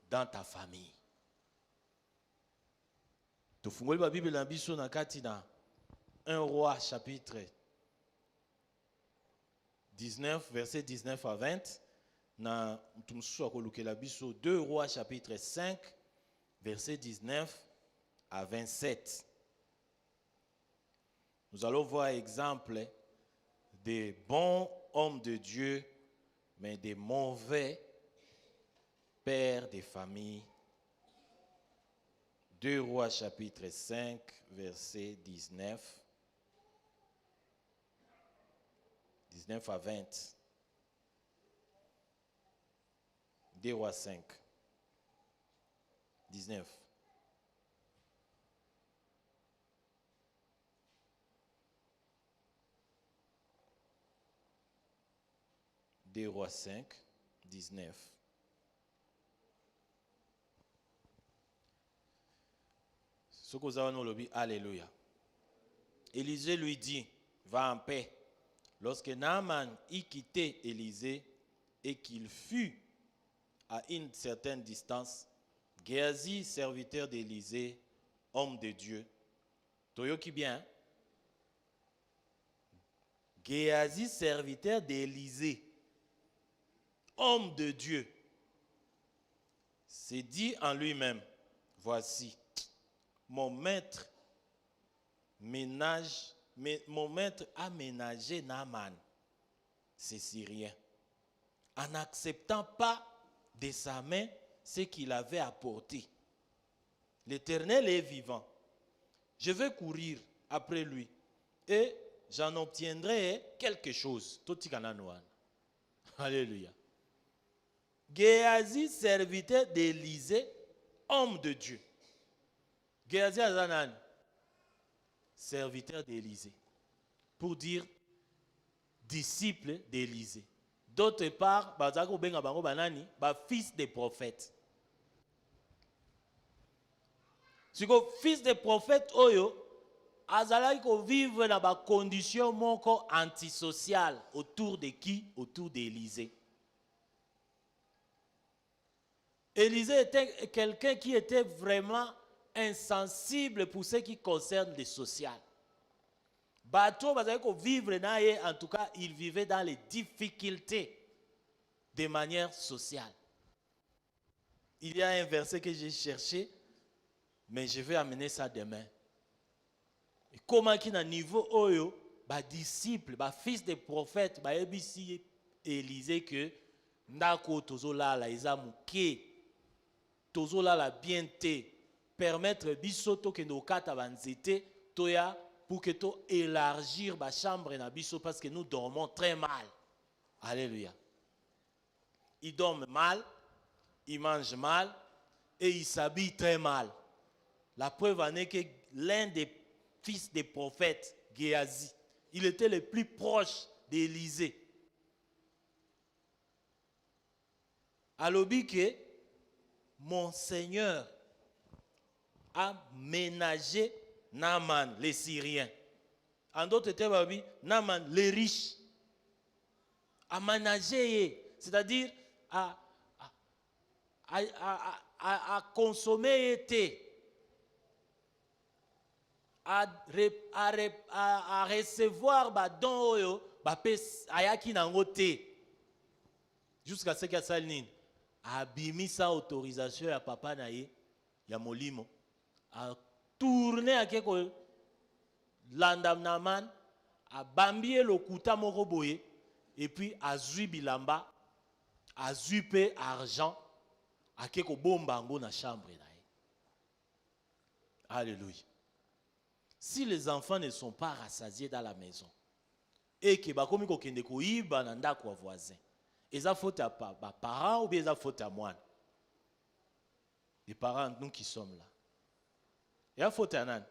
dans ta famille. Tu fungoli la Bible dans biso na kati na 1 Roi chapitre 19 verset 19 à 20 na mtumsusu akolukela biso 2 Rois chapitre 5 verset 19 à 27. Nous allons voir exemple des bons hommes de Dieu, mais des mauvais pères de famille. 2 Rois chapitre 5, verset 19 à 20. 2 Rois 5, 19. Deux Rois 5, 19. Ce que nous avons lobby, alléluia. Élisée lui dit, va en paix. Lorsque Naaman eut quitté Élisée et qu'il fut à une certaine distance, Géasi, serviteur d'Élisée, homme de Dieu, Toyoki bien, Géasi, serviteur d'Élisée, homme de Dieu, s'est dit en lui-même, voici, mon maître a ménagé Naaman, c'est Syrien, en n'acceptant pas de sa main ce qu'il avait apporté. L'Éternel est vivant. Je vais courir après lui et j'en obtiendrai quelque chose. Alléluia. Géasi, serviteur d'Élisée, homme de Dieu. Géasi Azanan, serviteur d'Élisée. Pour dire disciple d'Élisée. D'autre part, fils des prophètes. Si le fils des prophètes, azalaki ko vivre dans des conditions antisociales. Autour de qui? Autour d'Élisée. Élisée était quelqu'un qui était vraiment insensible pour ce qui concerne le social. Bateau, vivre en tout cas, il vivait dans les difficultés de manière sociale. Il y a un verset que j'ai cherché, mais je vais amener ça demain. Et comment qu'il y a un niveau oyo, disciple, fils des prophètes, ebisi Élisée que ndako tozola la ezamuke, tozola la bienté, permettre bisoto que nos kata banzete toya pour que tu élargir ma chambre na biso parce que nous dormons très mal. Alléluia. Ils dorment mal, ils mangent mal et ils s'habillent très mal. La preuve en est que l'un des fils des prophètes, Géasi, il était le plus proche d'Élisée. Alobi que mon Seigneur a ménagé Naaman, les Syriens. En d'autres termes, Naaman, les riches. A ménager, c'est-à-dire à consommer, à recevoir don ayaki nangote. Jusqu'à ce qu'il y a salinin. A bimisa autorisation ya papa naye, ya molimo. A tourner à quelque landam naman, a bambie le kuta moko boye, et puis a zui bilamba, a zuipe argent, a quelque bombango na chambre naye. Alléluia. Si les enfants ne sont pas rassasiés dans la maison, et que bakomi ko kende ko iba na ndako voisin, eza faute à parents ou bien eza faute à moi? Les parents, nous qui sommes là. Il y a faute à nan.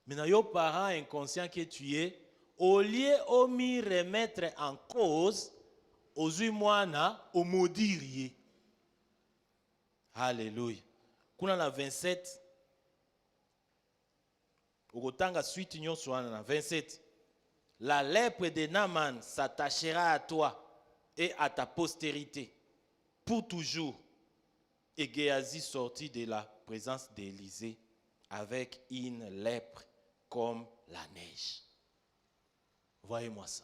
Maintenant, les parents inconscients que tu es, au lieu de me remettre en cause, aux humains, au maudire. Alléluia. Quand on a 27, au tanga suite nyon soana 27, la lèpre de Naaman s'attachera à toi et à ta postérité pour toujours. Et Géasi sortit de la présence d'Élisée avec une lèpre comme la neige. Voyez-moi ça.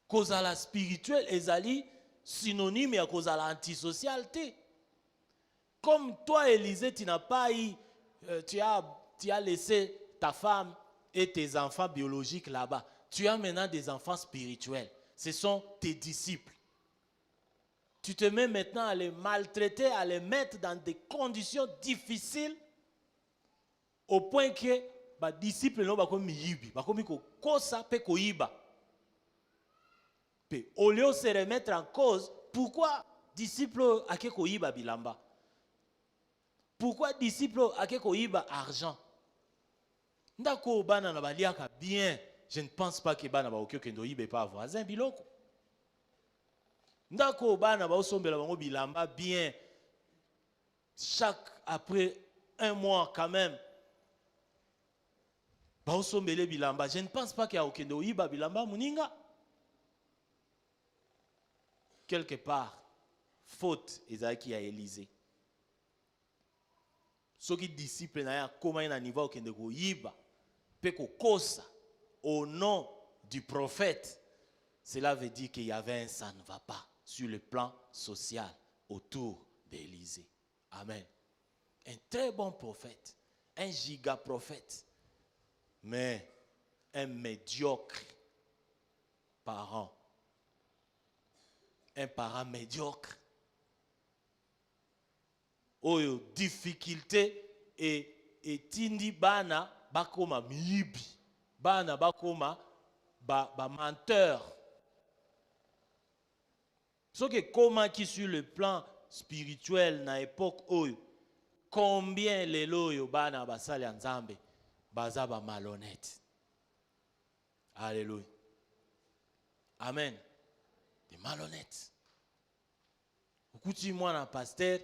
Kozala spirituel ezali synonyme à kozala antisocialité. Comme toi, Élisée, tu n'as pas eu, tu as laissé ta femme et tes enfants biologiques là-bas. Tu as maintenant des enfants spirituels. Ce sont tes disciples. Tu te mets maintenant à les maltraiter, à les mettre dans des conditions difficiles au point que les disciples n'ont pas comme yibi, pas comme kosa pe koiba. Au lieu de se remettre en cause, pourquoi disciples a koiba bilamba? Pourquoi disciples a koiba argent? Ndako bana na baliaka bien, je ne pense pas que bana ba okyo kendo yibe pas voisin biloko. Ndako bana ba osombela bango bilamba bien. après un mois quand même, je ne pense pas qu'il y a aucun de bilamba muninga. Quelque part, faute ezaki à Élysée. Ceux qui disciples na comment il niveau aucun de yiba, peko kosa au nom du prophète. Cela veut dire qu'il y avait un ça ne va pas sur le plan social autour d'Élysée. Amen. Un très bon prophète, un giga prophète, mais un médiocre parent. Un parent médiocre. Oyo difficulté et tindi bana bakoma miibi. Bana bakoma ba menteur. Ce que comment qui sur le plan spirituel na époque oyo combien les loyo bana basali nzambe baza ba malhonnête. Alléluia. Amen. Des malhonnêtes. Écoutez moi un pasteur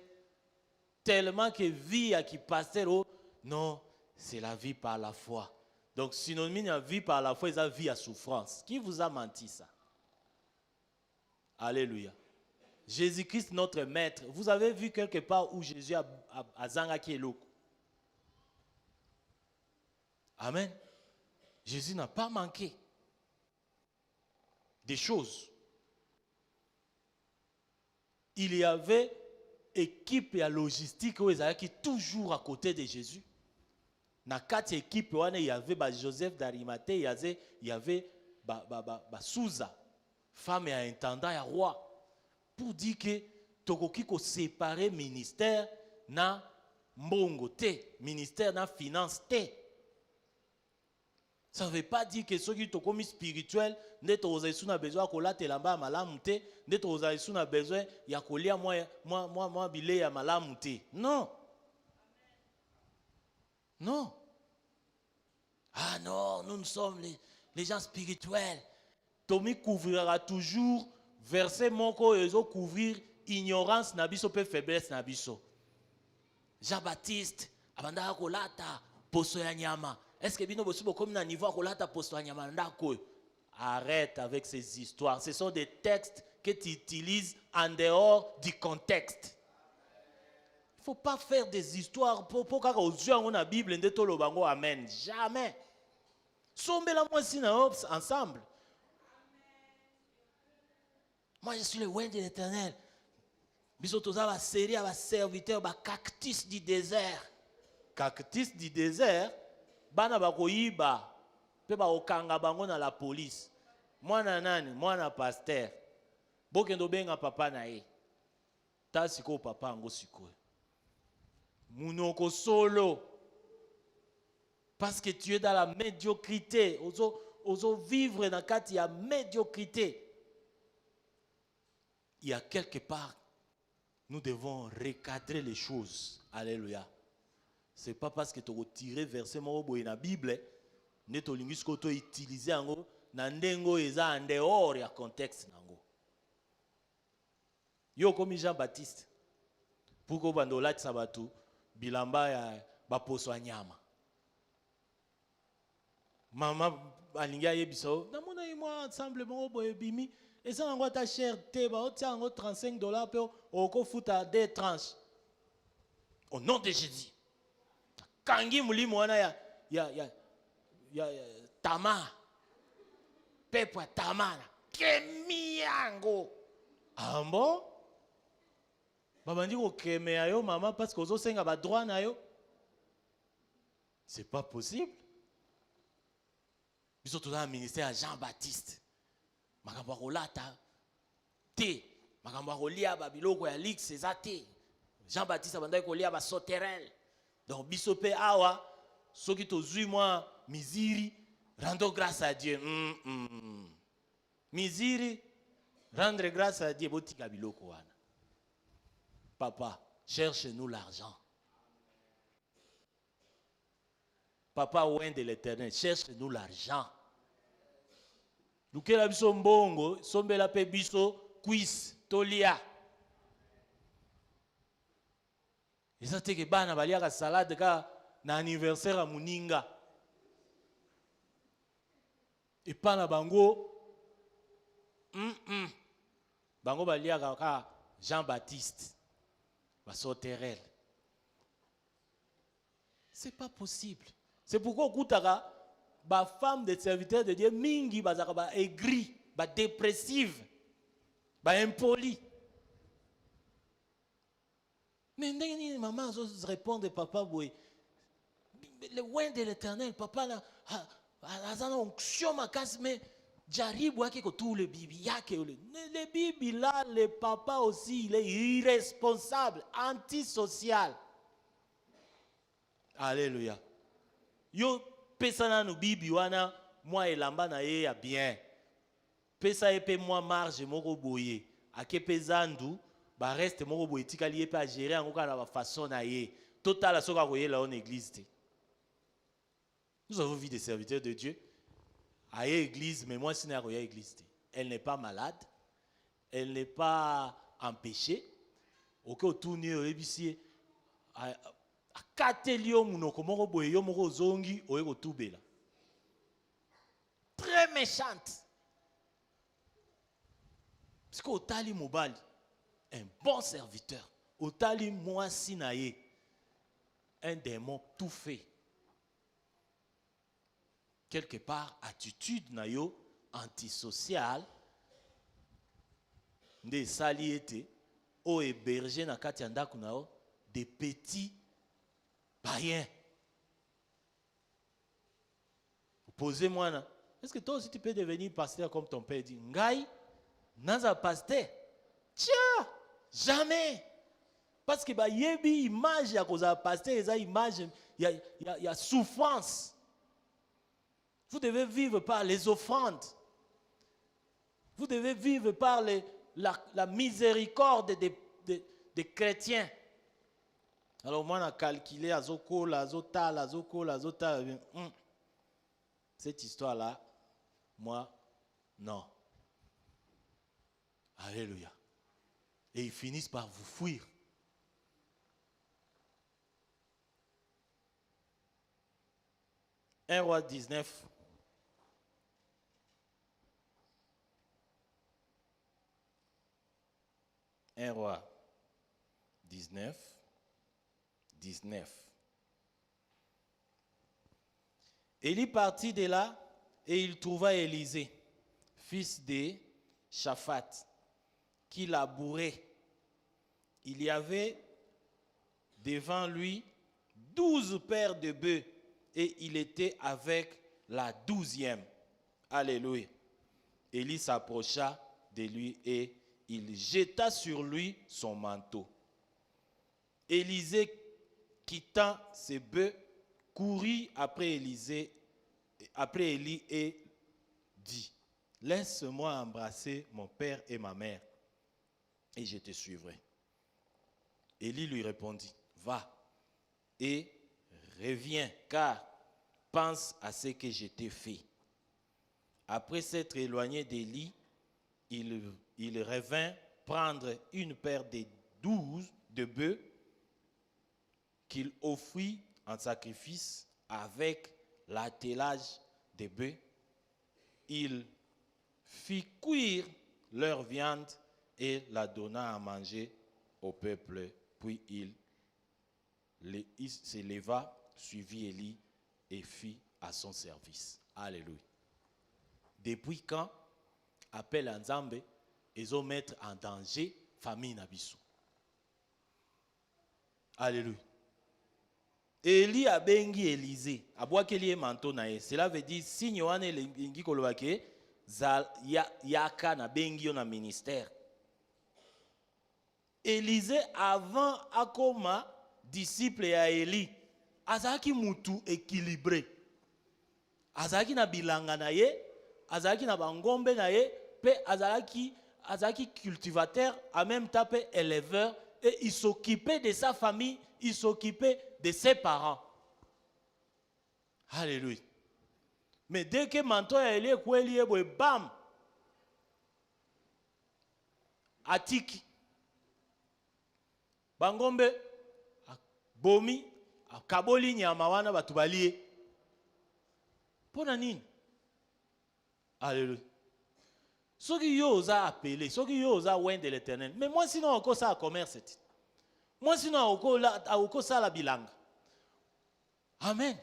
tellement que vie à qui pasteur oh non, c'est la vie par la foi. Donc synonyme de vie par la foi, c'est la vie à souffrance. Qui vous a menti ça? Alléluia. Jésus-Christ notre maître. Vous avez vu quelque part où Jésus a zanga qui est loco. Amen. Jésus n'a pas manqué des choses. Il y avait équipe et logistique qui toujours à côté de Jésus. Dans quatre équipes, il y avait Joseph d'Arimathée, il y avait Souza, femme et intendant et roi. Pour dire que Tokoki ko séparer ministère na mbongo te, ministère na finance te. Ça ne veut pas dire que ceux qui sont comme spirituels, ne ont besoin de la telamba malamute, ne ont besoin de kolia moi bilé ya malamute. Non. Non. Ah non, nous sommes les gens spirituels. Tomi couvrira toujours verset moko ezo couvrir ignorance na biso pe faiblesse na biso. Jean-Baptiste abanda kolata poso ya nyama. Est-ce que bino bosubo comme na niveau kolata poso ya nyama ndako? Arrête avec ces histoires. Ce sont des textes que tu utilises en dehors du contexte. Il ne faut pas faire des histoires pour que aux yeux on a Bible ndeto lobango amen. Jamais. Sombela moi si na ensemble. Moi, je suis le roi de l'Éternel. Bisotoza va série à serviteur, cactus du désert. Cactus du désert, bana bakoyiba, pe ba okanga bango na la police. Moi na nani, moi na pasteur. Bokendo benga papa na ye. Ta siko papa ngo siko. Munoko solo. Parce que tu es dans la médiocrité. Ozo vivre dans kati ya médiocrité. Il y a quelque part, nous devons recadrer les choses. Alléluia. Ce n'est pas parce que tu as retiré verset dans la Bible, que tu as utilisé en dehors du contexte. Yo comme Jean-Baptiste, pour que tu aies sabatu, bilamba ya baposo nyama. Maman alinga yebiso, na mona moi ensemble mon boy bimi. Et ça, on ta cher on tient $35 pour au foot à des tranches. Au nom de Jésus. Kangi muli mwana ya tama. Pepa tamana. Kemiango. Ah bon? Babandi ko keme ayo maman parce que ozo senga ba droit na yo. C'est pas possible. Ils sont tous dans le ministère à Jean-Baptiste. Makambo kolata te makambo kolia ba biloko ya lix ezate Jean-Baptiste abandaki kolia ba sauterelle donc biso pe awa soki tozui moi misiri rendre grâce à Dieu misiri rendre grâce à Dieu botika biloko wana papa cherche-nous l'argent papa oint de l'Éternel cherche-nous l'argent. Lukela biso mbongo, sombela pe biso quiz, tolia. eza te ke bana baliaka salade ka na anniversaire ya moninga epa na bango bango baliaka ka Jean-Baptiste basoterele. C'est pas possible. C'est pourquoi okutaka ba femme de serviteur de Dieu mingi bazaka ba aigri, ba dépressive, ba impoli. Mais ndenge maman ose répondre papa boy. Le loin de l'Éternel, papa là azana onction makasi mais jaribu yake ko tout le bibi yake le bibi là le papa aussi il est irresponsable, antisocial. Alléluia. Yo pesa na no bibi wana moi elamba na ye ya bien. Pesa epe moi marge moko boye. Ake pezandu ba reste moko boye tikali epe a gérer angoka na ba façon na ye. Total soka koye la en église. Nous avons vu des serviteurs de Dieu à l'église, mais moi, si je n'ai église, elle n'est pas malade, elle n'est pas empêchée. Ok, autour de nous, à 4 très méchante. Parce que Otali Mobali, un bon serviteur. Otali moi Sinaye, un démon tout fait. Quelque part, attitude nayo antisociale, des saliétés, au héberger na kati andako nao des petits païens. Posez-moi, est-ce que toi aussi tu peux devenir pasteur comme ton père dit? Ngai, naza pasteur. Tiens, jamais. Parce que yebi image ya koza pasteur, eza image ya souffrance. Vous devez vivre par les offrandes. Vous devez vivre par la miséricorde des chrétiens. Alors moi, on a calculé Azokola, Azotala, Azokola, Azotala. Cette histoire-là, moi, non. Alléluia. Et ils finissent par vous fuir. Un roi 19. Un roi 19. Élie partit de là et il trouva Élisée, fils de Shaphat, qui labourait. Il y avait devant lui 12 paires de bœufs et il était avec la 12e. Alléluia. Élie s'approcha de lui et il jeta sur lui son manteau. Élisée, quittant ses bœufs, courut après Élie et dit: laisse-moi embrasser mon père et ma mère, et je te suivrai. Élie lui répondit: va et reviens, car pense à ce que je t'ai fait. Après s'être éloigné d'Élie, il revint prendre une paire de 12 de bœufs qu'il offrit en sacrifice avec l'attelage des bœufs. Il fit cuire leur viande et la donna à manger au peuple. Puis il se leva, suivit Élie et fit à son service. Alléluia. Depuis quand appel à Nzambe, ils ont mettre en danger famille Nabisu. Alléluia. Élie a bengi Élisée, a boakeli manteau nae. Cela veut dire signe wane lingi kolobake yaka na bengi yo na ministère. Élisée avant akoma disciple ya Élie, azaki mutu équilibré. Azaki na bilanga na ye, azaki na bangombe na ye, pe azaki cultivateur, en même temps pe éleveur, et il s'occupait de sa famille, il s'occupait de ses parents. Alléluia. Mais dès que manteau est lié, bam, atiki. Bangombe, bomi kaboli nyama wana batu balie pona nini. Alléluia. Soki yo oza appelé, soki yo oza loin de l'Éternel, mais moi sinon oko ça commerce, moi sinon oko ça la bilanga. Amen.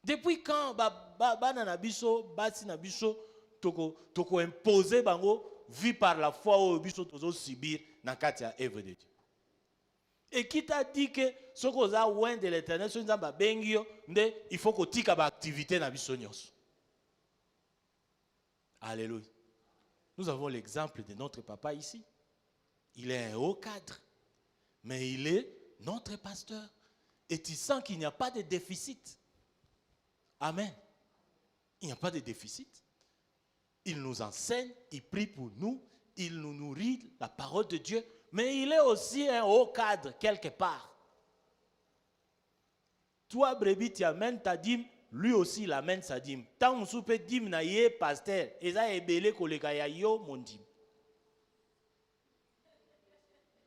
Depuis quand bana na biso basi na biso toko imposer bango vie par la foi au biso tozo subir na kati ya œuvre de Dieu. Et qui t'a dit que ce qu'on a loin de l'Éternel, il faut qu'on tique à activité na biso nyonso. Alléluia. Nous avons l'exemple de notre papa ici. Il est un haut cadre, mais il est notre pasteur. Et tu sens qu'il n'y a pas de déficit. Amen. Il n'y a pas de déficit. Il nous enseigne, il prie pour nous, il nous nourrit la parole de Dieu, mais il est aussi un haut cadre quelque part. Toi, brebis, tu amènes ta dîme, lui aussi il amène sa dîme. Tant on soupe dîme na yé pasteur, et ça est belé koleka ya yo mon dîme.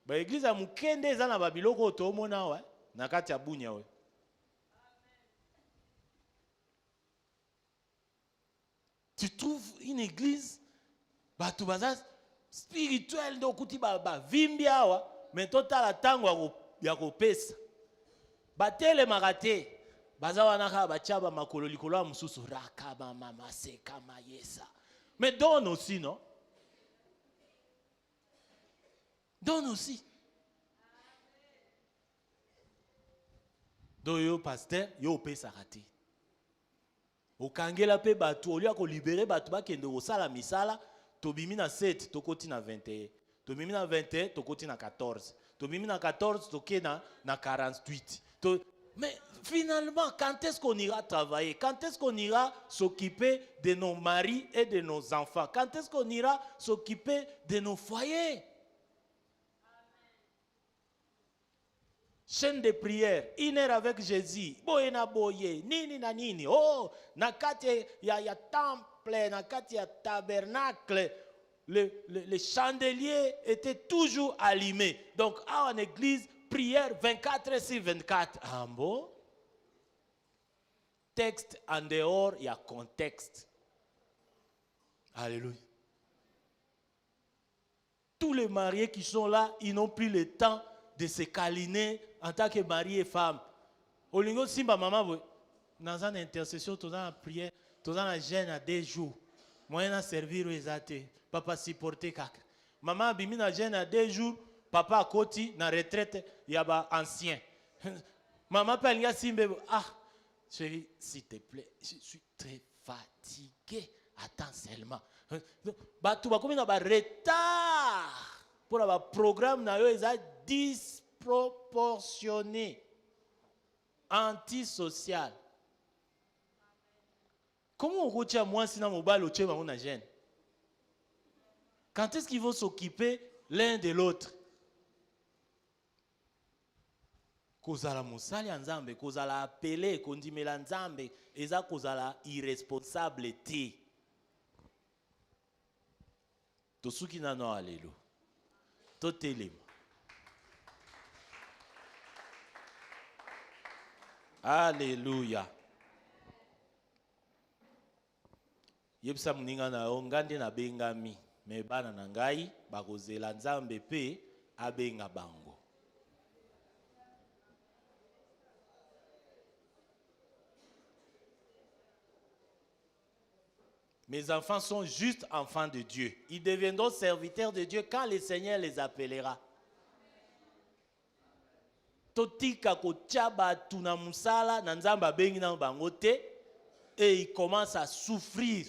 Ba église a mukende eza na babiloko to mona wa na kati ya bunya we. Tu trouves une église batu baza spirituel do kuti ba vimbi awa mais total tango ya kopesa. Batele magate baza wana ka bachaba makolo likolo ya mususu raka mama seka mayesa. Mais donne aussi non? Donne aussi. Do yo pasteur yo pesa raté. Okangela pe batu olia ko libérer batu ba kende osala misala tobimi na 7 tokoti na 21. Tobimi na 21 tokoti na 14. Tobimi na 14 toké na 48. Mais finalement, quand est-ce qu'on ira travailler? Quand est-ce qu'on ira s'occuper de nos maris et de nos enfants? Quand est-ce qu'on ira s'occuper de nos foyers? Chaîne de prière, 1 heure avec Jésus. Boye na boye, nini na nini. Oh, na kati ya temple, na kati ya tabernacle. Les chandeliers étaient toujours allumés. Donc, en église, prière 24 sur 24. Ah bon? Texte en dehors, il y a contexte. Alléluia. Tous les mariés qui sont là, ils n'ont plus le temps de se câliner en tant que mari et femme. Au lingo simba maman, dans une intercession, tu as prière, tu as un jeûne à 2 jours. Moi, je servir aux athées. Papa supporter kaka. Maman bimi na jeûne à 2 jours. Papa à côté, na retraite, il y a un ancien. Maman peut aller simbe. Ah, chérie, s'il te plaît, je suis très fatigué. Attends seulement. Batu ba komi na ba retard pour la programme na yo eza disproportionné, antisocial. Comment on retient moi si na mobile au tchema on a gêne? Quand est-ce qu'ils vont s'occuper l'un de l'autre? Kozala mosali ya nzambe, kozala appelé, kondimela nzambe, eza kozala irresponsable te. Tosuki nano alelo. Totelema. Alléluia. Yebisa muninga na ongande na bengami. Me bana na ngai bakozela nzambe pe abenga bango. Mes enfants sont juste enfants de Dieu. Ils deviendront serviteurs de Dieu quand le Seigneur les appellera. Totika kotia batu na musala na nzamba bengi na bango te et ils commencent à souffrir.